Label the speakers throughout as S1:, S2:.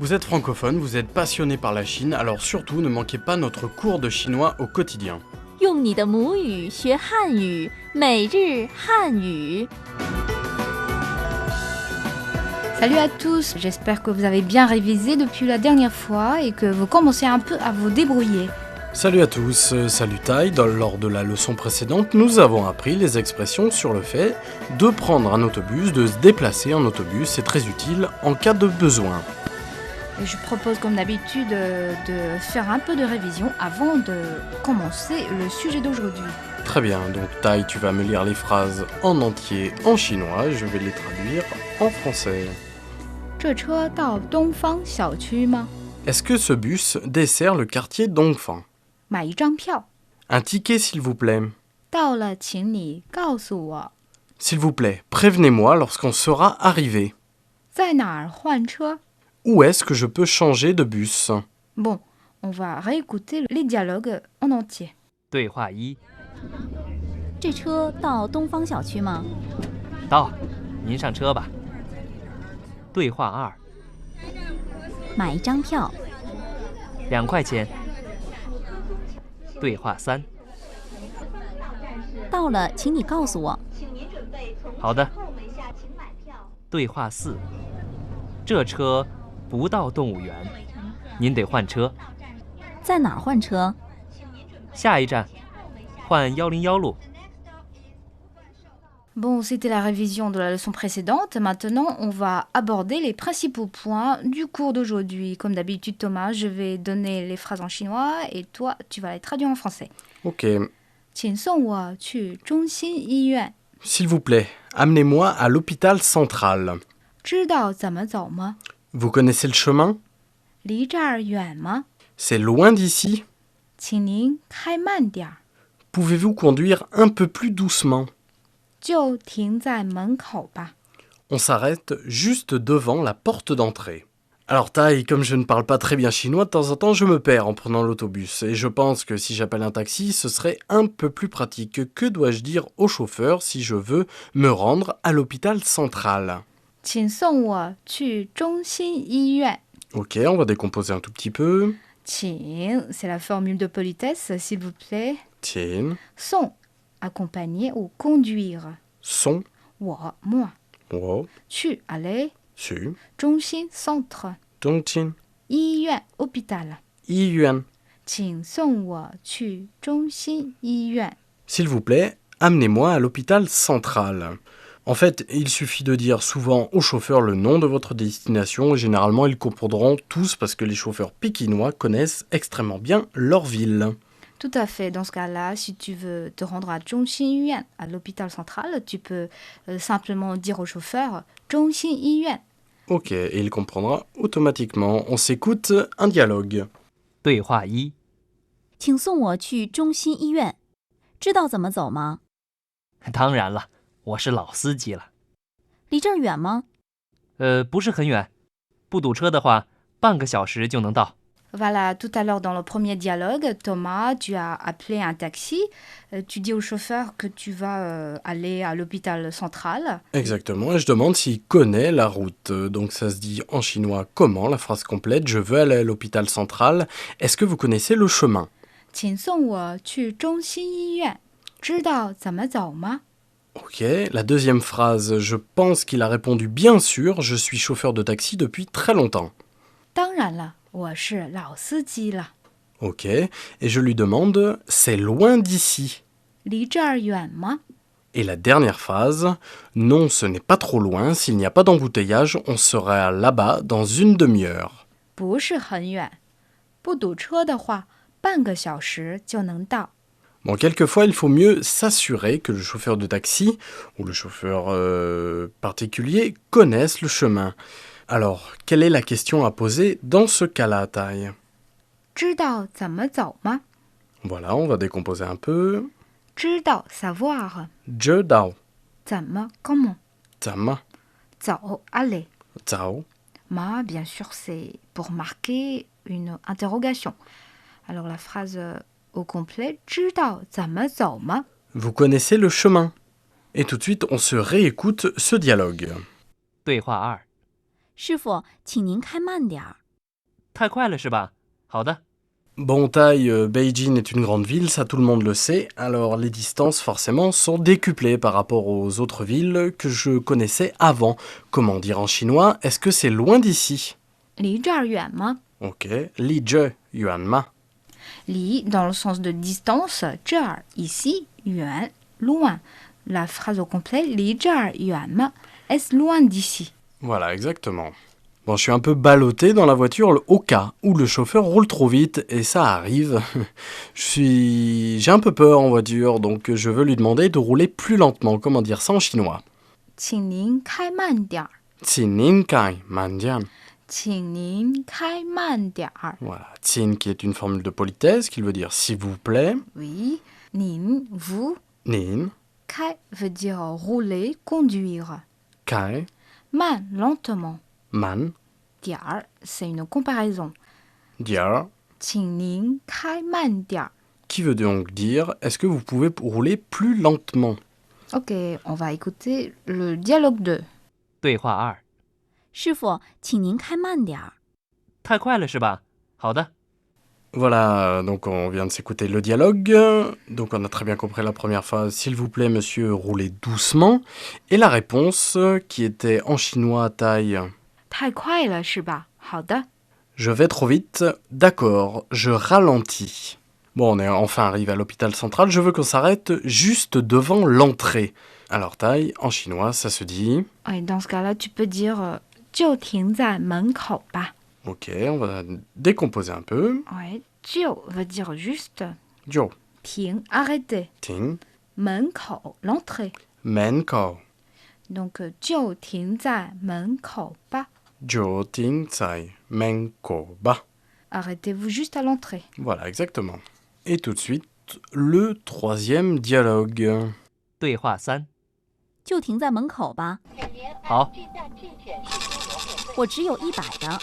S1: Vous êtes francophone, vous êtes passionné par la Chine, alors surtout ne manquez pas notre cours de chinois au quotidien.
S2: 用你的母语学汉语，每日汉语。
S3: Salut à tous, j'espère que vous avez bien révisé depuis la dernière fois et que vous commencez un peu à vous débrouiller.
S1: Salut à tous, salut Tai. Lors de la leçon précédente, nous avons appris les expressions sur le fait de prendre un autobus, de se déplacer en autobus, c'est très utile en cas de besoin.
S3: Et je propose comme d'habitude de faire un peu de révision avant de commencer le sujet d'aujourd'hui.
S1: Très bien, donc Tai, tu vas me lire les phrases en entier en chinois, je vais les traduire en français.
S3: 这车到东方小区吗？
S1: Est-ce que ce bus dessert le quartier Dongfang?
S3: 买一张票。
S1: Un ticket s'il vous plaît.
S3: 到了，请你告诉我
S1: S'il vous plaît, prévenez-moi lorsqu'on sera arrivé.
S3: 在哪儿换车。
S1: Où est-ce que je peux changer de bus?
S3: Bon, on va réécouter les dialogues en entier.
S4: 对话一：
S2: 这车到东方小区吗？
S4: 到，您上车吧。对话二：
S2: 买一张票。
S4: 2块钱。对话三：
S2: 到了，请你告诉我。
S4: 好的。对话四：这车不到动物园，您得换车。
S2: 在哪儿换车？
S4: 下一站，换101路。
S3: Bon, c'était la révision de la leçon précédente. Maintenant, on va aborder les principaux points du cours d'aujourd'hui. Comme d'habitude, Thomas, je vais donner les phrases en chinois et toi, tu vas les traduire en français.
S1: Ok.
S3: 请送我去中心医院。
S1: S'il vous plaît, amenez-moi à l'hôpital central.
S3: 知道怎么走吗？
S1: Vous connaissez le chemin?
S3: 离这儿远吗？
S1: C'est loin d'ici.
S3: 请您开慢点儿。
S1: Pouvez-vous conduire un peu plus doucement?
S3: 就停在门口吧。
S1: On s'arrête juste devant la porte d'entrée. Alors Tai, comme je ne parle pas très bien chinois, de temps en temps je me perds en prenant l'autobus. Et je pense que si j'appelle un taxi, ce serait un peu plus pratique. Que dois-je dire au chauffeur si je veux me rendre à l'hôpital central?
S3: 请送我去中心医院。
S1: Ok, on va décomposer un tout petit peu.
S3: 请, c'est la formule de politesse, s'il vous plaît.
S1: Tiens,
S3: 送, accompagner ou conduire.
S1: son,
S3: 我, moi.
S1: wo,
S3: 去, aller.
S1: su,
S3: 中心, centre.
S1: dongqin,
S3: 医院, hôpital.
S1: yiyuan.
S3: 请送我去中心医院。
S1: S'il vous plaît, amenez-moi à l'hôpital central. En fait, il suffit de dire souvent au chauffeur le nom de votre destination et généralement ils comprendront tous parce que les chauffeurs pékinois connaissent extrêmement bien leur ville.
S3: Tout à fait. Dans ce cas-là, si tu veux te rendre à Zhongxin Yuan, à l'hôpital central, tu peux simplement dire au chauffeur Zhongxin Yuan.
S1: Ok, et il comprendra automatiquement. On s'écoute un dialogue.
S4: 对话一：
S2: 请送我去中心医院，知道怎么走吗？
S4: 当然了，我是老司机了。
S2: 离这儿远吗？
S4: 不是很远，不堵车的话，半个小时就能到。
S3: Voilà, tout à l'heure dans le premier dialogue, Thomas, tu as appelé un taxi. Tu dis au chauffeur que tu vas aller à l'hôpital central.
S1: Exactement, et je demande s'il connaît la route. Donc ça se dit en chinois comment, la phrase complète. Je veux aller à l'hôpital central. Est-ce que vous connaissez le chemin?
S3: 请送我去中心医院，知道怎么走吗？
S1: Ok, la deuxième phrase, je pense qu'il a répondu bien sûr, je suis chauffeur de taxi depuis très longtemps.
S3: 当然了，我是老司机了。
S1: Ok, et je lui demande, c'est loin d'ici.
S3: 离这儿远吗？
S1: Et la dernière phrase, non, ce n'est pas trop loin, s'il n'y a pas d'embouteillage, on sera là-bas dans une demi-heure.
S3: 不是很远，不堵车的话，半个小时就能到。
S1: Bon, quelquefois, il faut mieux s'assurer que le chauffeur de taxi ou le chauffeur particulier connaisse le chemin. Alors, quelle est la question à poser dans ce cas-là, Tai?
S3: 知道怎么走吗？
S1: Voilà, on va décomposer un peu.
S3: 知道 savoir，
S1: Je dao,
S3: 怎么 comment，
S1: zama,
S3: 走 aller，
S1: zao.
S3: ma bien sûr c'est pour marquer une interrogation. Alors la phrase au complet 知道怎么走吗？
S1: Vous connaissez le chemin. Et tout de suite, on se réécoute ce dialogue.
S4: 对话二：
S2: 师傅，请您开慢点儿。
S4: 太快了是吧？好的。
S1: Bon, Thaï, Beijing est une grande ville, ça tout le monde le sait, alors les distances forcément sont décuplées par rapport aux autres villes que je connaissais avant. Comment dire en chinois? Est-ce que c'est loin d'ici?
S3: 离这儿远吗？
S1: Ok, Li zhe yuan ma.
S3: 离 dans le sens de distance, 这儿 ici, 远 loin. La phrase au complet, 离这儿远吗 est loin d'ici.
S1: Voilà, exactement. Bon, je suis un peu ballotté dans la voiture au cas où le chauffeur roule trop vite, et ça arrive. J'ai un peu peur en voiture, donc je veux lui demander de rouler plus lentement. Comment dire ça en chinois?
S3: 请您开慢点儿，
S1: Xin nin kai man jian.
S3: 请您开慢点儿。
S1: Voilà, xin qui est une formule de politesse, qui veut dire s'il vous plaît.
S3: Oui, 您 vous,
S1: Nin,
S3: 开 veut dire rouler, conduire.
S1: kai,
S3: 慢 lentement.
S1: man,
S3: 点儿 c'est une comparaison.
S1: dia,
S3: 请您开慢点儿。
S1: qui veut donc dire est-ce que vous pouvez rouler plus lentement?
S3: Ok, on va écouter le dialogue 2.
S4: 对话2。
S2: 师傅，请您开慢点儿。
S4: 太快了是吧？好的。
S1: Voilà, donc on vient de s'écouter le dialogue. Donc on a très bien compris la première phrase, s'il vous plaît monsieur, roulez doucement. Et la réponse qui était en chinois Thaï,
S3: 太快了是吧？好的。
S1: je vais trop vite, d'accord, je ralentis. Bon, on est enfin arrivé à l'hôpital central, je veux qu'on s'arrête juste devant l'entrée. Alors Thaï, en chinois, ça se dit...
S3: Et dans ce cas-là, tu peux dire 就停在门口吧。
S1: Ok, on va décomposer un peu.
S3: Ouais, 就 veut dire juste.
S1: Jo,
S3: 停 arrêter.
S1: ting,
S3: 门口 l'entrée.
S1: men ko,
S3: Donc 就停在门口吧。
S1: jo ting tsai, men ko ba.
S3: Arrêtez-vous juste à l'entrée.
S1: Voilà, exactement. Et tout de suite, le troisième dialogue.
S4: 对话3。
S2: 就停在门口吧，
S4: 好，
S2: 我只有100的。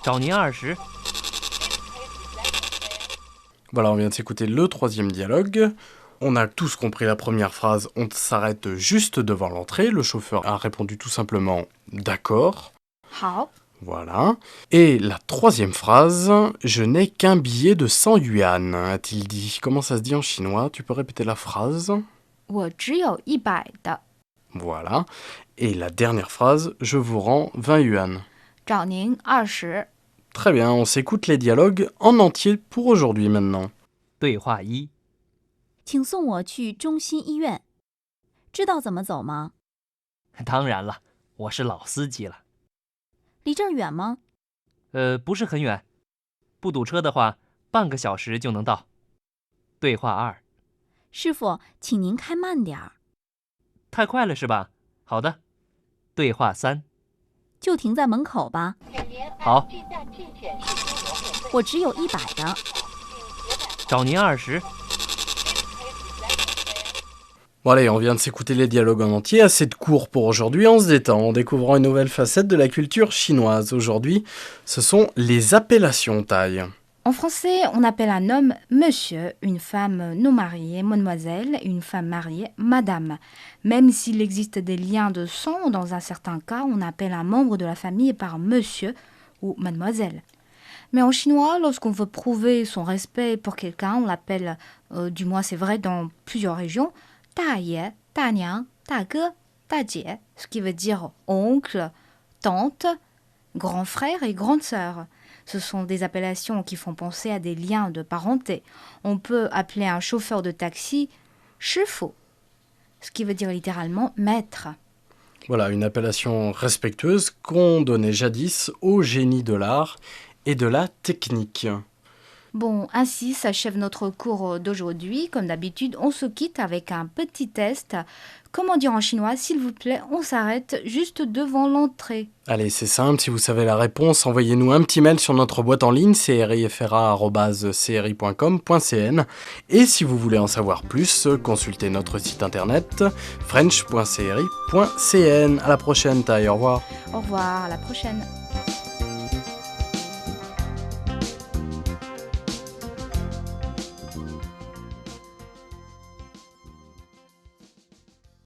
S4: 找您20。
S1: Voilà, on vient de s'écouter le troisième dialogue. On a tous compris la première phrase, on s'arrête juste devant l'entrée. Le chauffeur a répondu tout simplement « d'accord ».
S3: 好，
S1: Voilà. Et la troisième phrase, je n'ai qu'un billet de 100 yuan, a-t-il dit. Comment ça se dit en chinois? Tu peux répéter la phrase?
S3: 我只有100的，
S1: Voilà. Et la dernière phrase, je vous rends 20 yuan.
S3: 找您20。
S1: Très bien, on s'écoute les dialogues en entier pour aujourd'hui maintenant.
S4: 对话1。
S2: 请送我去中心医院，知道怎么走吗？
S4: 当然了，我是老司机了。
S2: 离这儿远吗？
S4: 不是很远，不堵车的话，半个小时就能到。对话2。
S2: 师傅，请您开慢点儿。
S4: 太快了是吧？好的。对话3。
S2: 就停在门口吧，
S4: 好，
S2: 我只有100的。
S4: 找您20。
S1: Bon allez, on vient de s'écouter les dialogues en entier, assez de cours pour aujourd'hui, on se détend en découvrant une nouvelle facette de la culture chinoise. Aujourd'hui, ce sont les appellations Thaï.
S3: En français, on appelle un homme monsieur, une femme non mariée, mademoiselle, une femme mariée, madame. Même s'il existe des liens de sang, dans un certain cas, on appelle un membre de la famille par monsieur ou mademoiselle. Mais en chinois, lorsqu'on veut prouver son respect pour quelqu'un, on l'appelle, du moins c'est vrai dans plusieurs régions, 大爷, 大娘, 大哥, 大姐, ce qui veut dire oncle, tante, grand frère et grande sœur. Ce sont des appellations qui font penser à des liens de parenté. On peut appeler un chauffeur de taxi 师傅, ce qui veut dire littéralement maître.
S1: Voilà, une appellation respectueuse qu'on donnait jadis au génie de l'art et de la technique.
S3: Bon, ainsi s'achève notre cours d'aujourd'hui. Comme d'habitude, on se quitte avec un petit test. Comment dire en chinois, s'il vous plaît, on s'arrête juste devant l'entrée.
S1: Allez, c'est simple, si vous savez la réponse, envoyez-nous un petit mail sur notre boîte en ligne crifra@cri.com.cn. Et si vous voulez en savoir plus, consultez notre site internet french.cri.cn. À la prochaine, Thaï, au revoir.
S3: Au revoir, à la prochaine.